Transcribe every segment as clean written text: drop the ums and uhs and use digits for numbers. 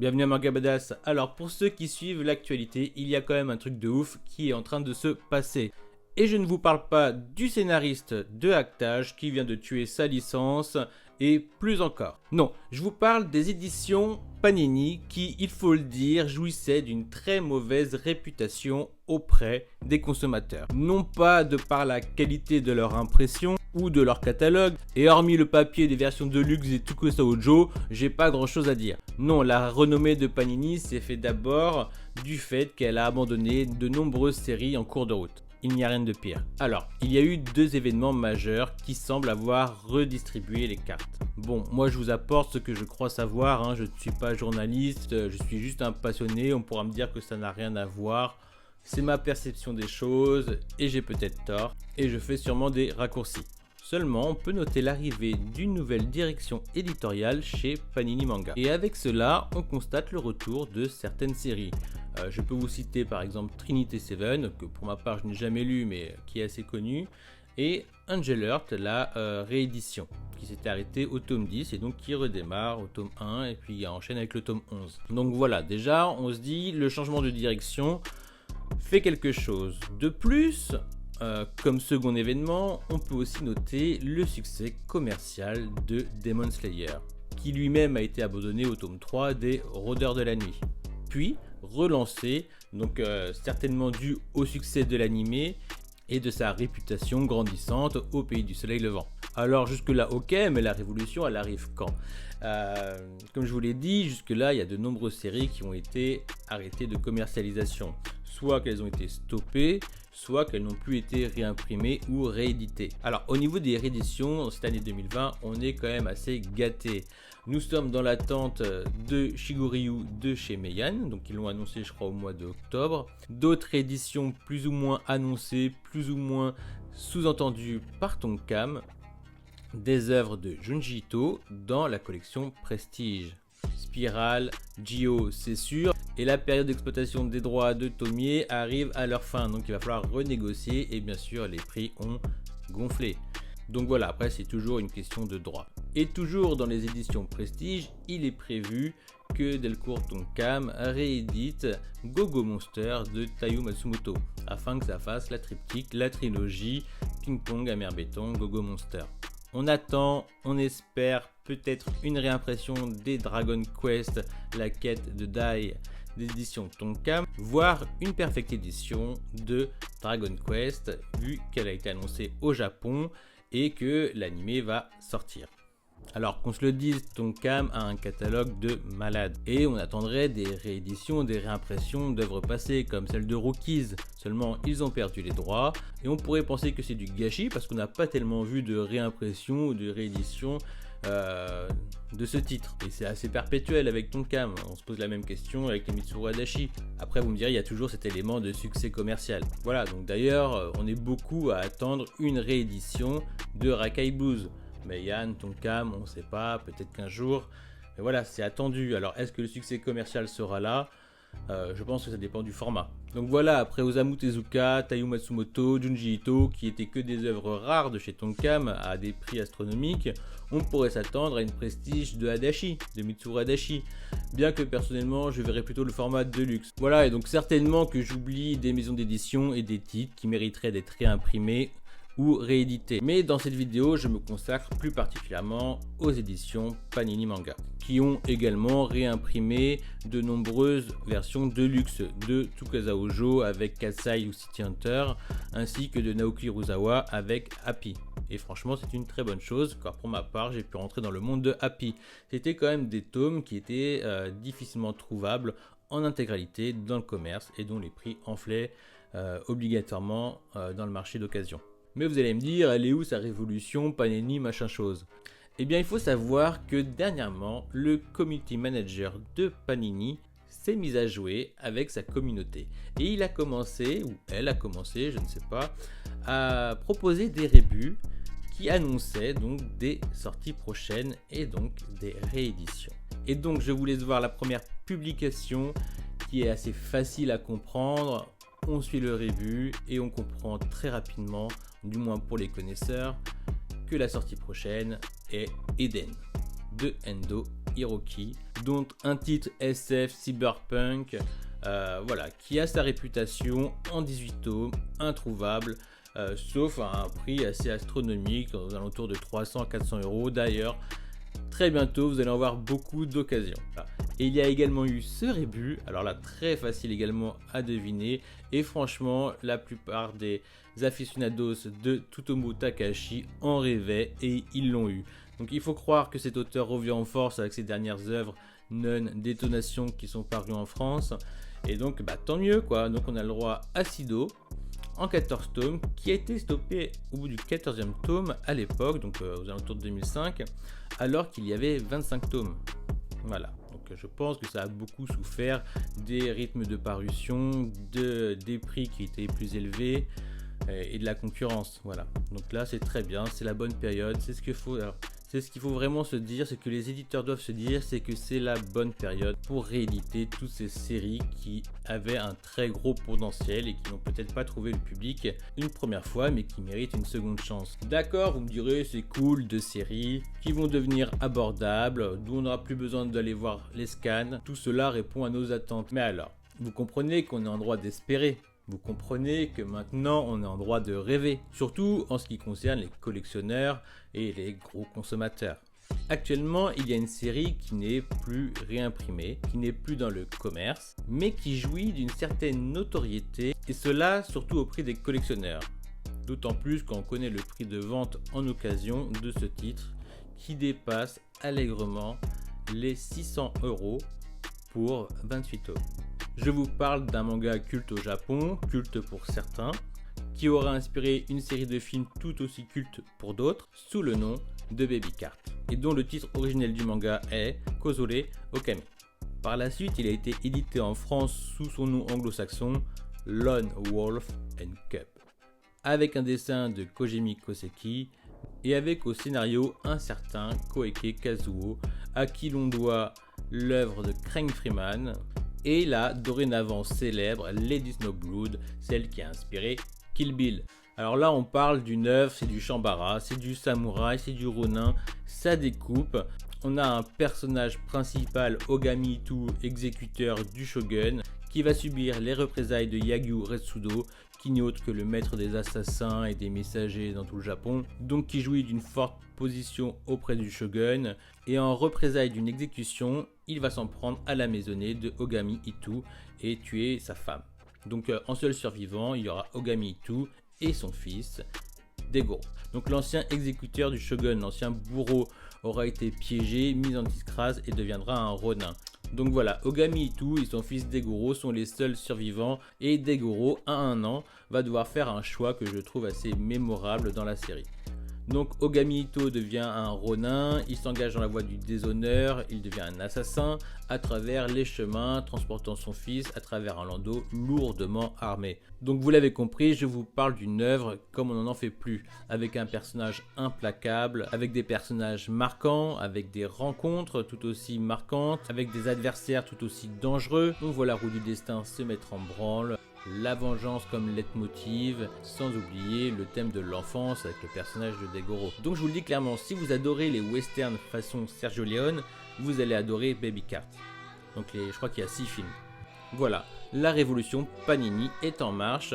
Bienvenue à Manga Badass. Alors pour ceux qui suivent l'actualité, il y a quand même un truc de ouf qui est en train de se passer. Et je ne vous parle pas du scénariste de Actage qui vient de tuer sa licence et plus encore. Non, je vous parle des éditions Panini qui, il faut le dire, jouissaient d'une très mauvaise réputation auprès des consommateurs. Non pas de par la qualité de leur impression ou de leur catalogue, et hormis le papier des versions Deluxe et Tukosa Ojo, j'ai pas grand chose à dire. Non, la renommée de Panini s'est fait d'abord du fait qu'elle a abandonné de nombreuses séries en cours de route. Il n'y a rien de pire. Alors, il y a eu deux événements majeurs qui semblent avoir redistribué les cartes. Bon, moi je vous apporte ce que je crois savoir, je ne suis pas journaliste, je suis juste un passionné, on pourra me dire que ça n'a rien à voir. C'est ma perception des choses, et j'ai peut-être tort, et je fais sûrement des raccourcis. Seulement, on peut noter l'arrivée d'une nouvelle direction éditoriale chez Panini Manga. Et avec cela, on constate le retour de certaines séries. Je peux vous citer par exemple Trinity Seven, que pour ma part je n'ai jamais lu mais qui est assez connu, et Angel Heart, la réédition, qui s'était arrêtée au tome 10 et donc qui redémarre au tome 1 et puis enchaîne avec le tome 11. Donc voilà, déjà on se dit le changement de direction fait quelque chose. De plus, comme second événement, on peut aussi noter le succès commercial de Demon Slayer, qui lui-même a été abandonné au tome 3 des Rôdeurs de la Nuit. Puis relancé, donc certainement dû au succès de l'animé et de sa réputation grandissante au pays du soleil levant. Alors jusque là ok, mais la révolution elle arrive quand? Comme je vous l'ai dit, jusque là il y a de nombreuses séries qui ont été arrêtées de commercialisation, soit qu'elles ont été stoppées, soit qu'elles n'ont plus été réimprimées ou rééditées. Alors au niveau des rééditions, cette année 2020, on est quand même assez gâté. Nous sommes dans l'attente de Shiguryu de chez Meian, donc ils l'ont annoncé je crois au mois d'octobre. D'autres éditions plus ou moins annoncées, plus ou moins sous-entendues par Tonkam. Des œuvres de Junji Ito dans la collection Prestige. Spiral, Gyo, c'est sûr, et la période d'exploitation des droits de Tomie arrive à leur fin, donc il va falloir renégocier et bien sûr les prix ont gonflé. Donc voilà, après c'est toujours une question de droit. Et toujours dans les éditions Prestige, il est prévu que Delcourt Tonkam réédite Gogo Monster de Taiyo Matsumoto, afin que ça fasse la triptyque, la trilogie Ping Pong, Amer Béton, Gogo Monster. On attend, on espère peut-être une réimpression des Dragon Quest, la quête de Dai d'édition Tonkam, voire une perfect édition de Dragon Quest, vu qu'elle a été annoncée au Japon et que l'anime va sortir. Alors qu'on se le dise, Tonkam a un catalogue de malades et on attendrait des rééditions, des réimpressions d'œuvres passées comme celle de Rookies. Seulement ils ont perdu les droits et on pourrait penser que c'est du gâchis parce qu'on n'a pas tellement vu de réimpression ou de réédition de ce titre. Et c'est assez perpétuel avec Tonkam, on se pose la même question avec les Mitsuru Adachi. Après vous me direz, il y a toujours cet élément de succès commercial. Voilà, donc d'ailleurs on est beaucoup à attendre une réédition de Rakai Blues. Meian, Tonkam, on ne sait pas, peut-être qu'un jour. Mais voilà, c'est attendu. Alors, est-ce que le succès commercial sera là? Je pense que ça dépend du format. Donc voilà, après Osamu Tezuka, Taiyo Matsumoto, Junji Ito, qui étaient que des œuvres rares de chez Tonkam à des prix astronomiques, on pourrait s'attendre à une prestige de Adachi, de Mitsuru Adachi. Bien que personnellement, je verrais plutôt le format Deluxe. Voilà, et donc certainement que j'oublie des maisons d'édition et des titres qui mériteraient d'être réimprimés ou réédité. Mais dans cette vidéo, je me consacre plus particulièrement aux éditions Panini Manga, qui ont également réimprimé de nombreuses versions de luxe de Tsukasa Ojo avec Kasai ou City Hunter, ainsi que de Naoki Urasawa avec Happy. Et franchement, c'est une très bonne chose, car pour ma part, j'ai pu rentrer dans le monde de Happy. C'était quand même des tomes qui étaient difficilement trouvables en intégralité dans le commerce et dont les prix enflaient obligatoirement dans le marché d'occasion. Mais vous allez me dire, elle est où sa révolution, Panini, machin chose? Eh bien, il faut savoir que dernièrement, le community manager de Panini s'est mis à jouer avec sa communauté. Et il a commencé, ou elle a commencé, je ne sais pas, à proposer des rébus qui annonçaient donc des sorties prochaines et donc des rééditions. Et donc, je vous laisse voir la première publication qui est assez facile à comprendre. On suit le rébut et on comprend très rapidement, du moins pour les connaisseurs, que la sortie prochaine est Eden de Endo Hiroki dont un titre SF cyberpunk, voilà, qui a sa réputation en 18 tomes, introuvable, sauf à un prix assez astronomique, aux alentours de 300 à 400 euros. D'ailleurs, très bientôt, vous allez en voir beaucoup d'occasions. Et il y a également eu ce rébut, alors là, très facile également à deviner, et franchement, la plupart des aficionados de Tsutomu Takahashi en rêvaient et ils l'ont eu. Donc il faut croire que cet auteur revient en force avec ses dernières œuvres, Non, Détonation, qui sont parues en France. Et donc, tant mieux quoi. Donc on a le droit à Sido en 14 tomes, qui a été stoppé au bout du 14e tome à l'époque, donc aux alentours de 2005, alors qu'il y avait 25 tomes. Voilà, donc je pense que ça a beaucoup souffert des rythmes de parution, des prix qui étaient plus élevés et de la concurrence. Voilà, donc là c'est très bien, c'est la bonne période, c'est ce qu'il faut. Alors, c'est ce qu'il faut vraiment se dire, c'est que les éditeurs doivent se dire, c'est que c'est la bonne période pour rééditer toutes ces séries qui avaient un très gros potentiel et qui n'ont peut-être pas trouvé le public une première fois, mais qui méritent une seconde chance. D'accord, vous me direz, c'est cool, de séries qui vont devenir abordables, d'où on n'aura plus besoin d'aller voir les scans. Tout cela répond à nos attentes. Mais alors, vous comprenez qu'on est en droit d'espérer. Vous comprenez que maintenant on est en droit de rêver, surtout en ce qui concerne les collectionneurs et les gros consommateurs. Actuellement, il y a une série qui n'est plus réimprimée, qui n'est plus dans le commerce, mais qui jouit d'une certaine notoriété, et cela surtout au prix des collectionneurs. D'autant plus quand on connaît le prix de vente en occasion de ce titre, qui dépasse allègrement les 600 € pour 28 tomes. Je vous parle d'un manga culte au Japon, culte pour certains, qui aura inspiré une série de films tout aussi culte pour d'autres, sous le nom de Baby Cart, et dont le titre originel du manga est Kozore Okami. Par la suite, il a été édité en France sous son nom anglo-saxon Lone Wolf and Cub, avec un dessin de Kojimi Koseki, et avec au scénario un certain Koike Kazuo, à qui l'on doit l'œuvre de Craig Freeman, et la dorénavant célèbre Lady Snowblood, celle qui a inspiré Kill Bill. Alors là on parle d'une œuvre, c'est du Shambara, c'est du samouraï, c'est du ronin, ça découpe. On a un personnage principal, Ogami Itto, exécuteur du shogun, qui va subir les représailles de Yagyu Retsudo, qui n'est autre que le maître des assassins et des messagers dans tout le Japon, donc qui jouit d'une forte position auprès du shogun, et en représailles d'une exécution, il va s'en prendre à la maisonnée de Ogami Itto et tuer sa femme. Donc en seul survivant, il y aura Ogami Itto et son fils, Degoro. Donc l'ancien exécuteur du shogun, l'ancien bourreau, aura été piégé, mis en disgrâce et deviendra un ronin. Donc voilà, Ogami Itto et son fils Degoro sont les seuls survivants, et Degoro, à 1 an, va devoir faire un choix que je trouve assez mémorable dans la série. Donc Ogami Itto devient un ronin, il s'engage dans la voie du déshonneur, il devient un assassin à travers les chemins, transportant son fils à travers un landau lourdement armé. Donc vous l'avez compris, je vous parle d'une œuvre comme on n'en fait plus, avec un personnage implacable, avec des personnages marquants, avec des rencontres tout aussi marquantes, avec des adversaires tout aussi dangereux. On voit la roue du destin se mettre en branle, la vengeance comme leitmotiv, sans oublier le thème de l'enfance avec le personnage de Degoro. Donc je vous le dis clairement, si vous adorez les westerns façon Sergio Leone, vous allez adorer Baby Cart. Donc je crois qu'il y a 6 films. Voilà, la révolution Panini est en marche.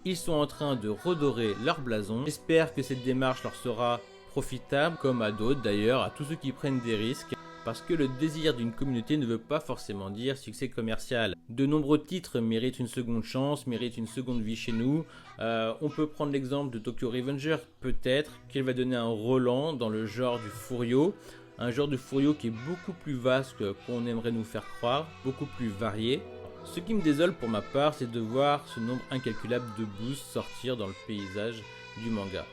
Ils sont en train de redorer leur blason. J'espère que cette démarche leur sera profitable, comme à d'autres d'ailleurs, à tous ceux qui prennent des risques. Parce que le désir d'une communauté ne veut pas forcément dire succès commercial. De nombreux titres méritent une seconde chance, méritent une seconde vie chez nous. On peut prendre l'exemple de Tokyo Revenger, peut-être qu'il va donner un relan dans le genre du Furio. Un genre de Furio qui est beaucoup plus vaste qu'on aimerait nous faire croire, beaucoup plus varié. Ce qui me désole pour ma part, c'est de voir ce nombre incalculable de boosts sortir dans le paysage du manga.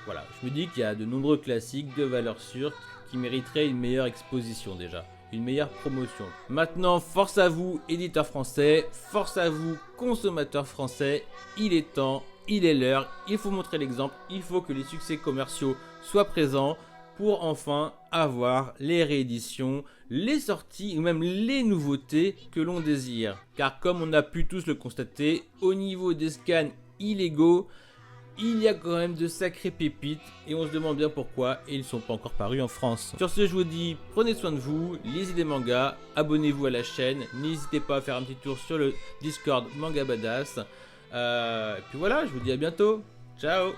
Voilà, je me dis qu'il y a de nombreux classiques de valeur sûre qui mériteraient une meilleure exposition déjà, une meilleure promotion. Maintenant, force à vous, éditeurs français, force à vous, consommateurs français, il est temps, il est l'heure, il faut montrer l'exemple, il faut que les succès commerciaux soient présents pour enfin avoir les rééditions, les sorties ou même les nouveautés que l'on désire. Car comme on a pu tous le constater, au niveau des scans illégaux, il y a quand même de sacrées pépites et on se demande bien pourquoi et ils ne sont pas encore parus en France. Sur ce, je vous dis, prenez soin de vous, lisez des mangas, abonnez-vous à la chaîne, n'hésitez pas à faire un petit tour sur le Discord Manga Badass. Et puis voilà, je vous dis à bientôt, ciao.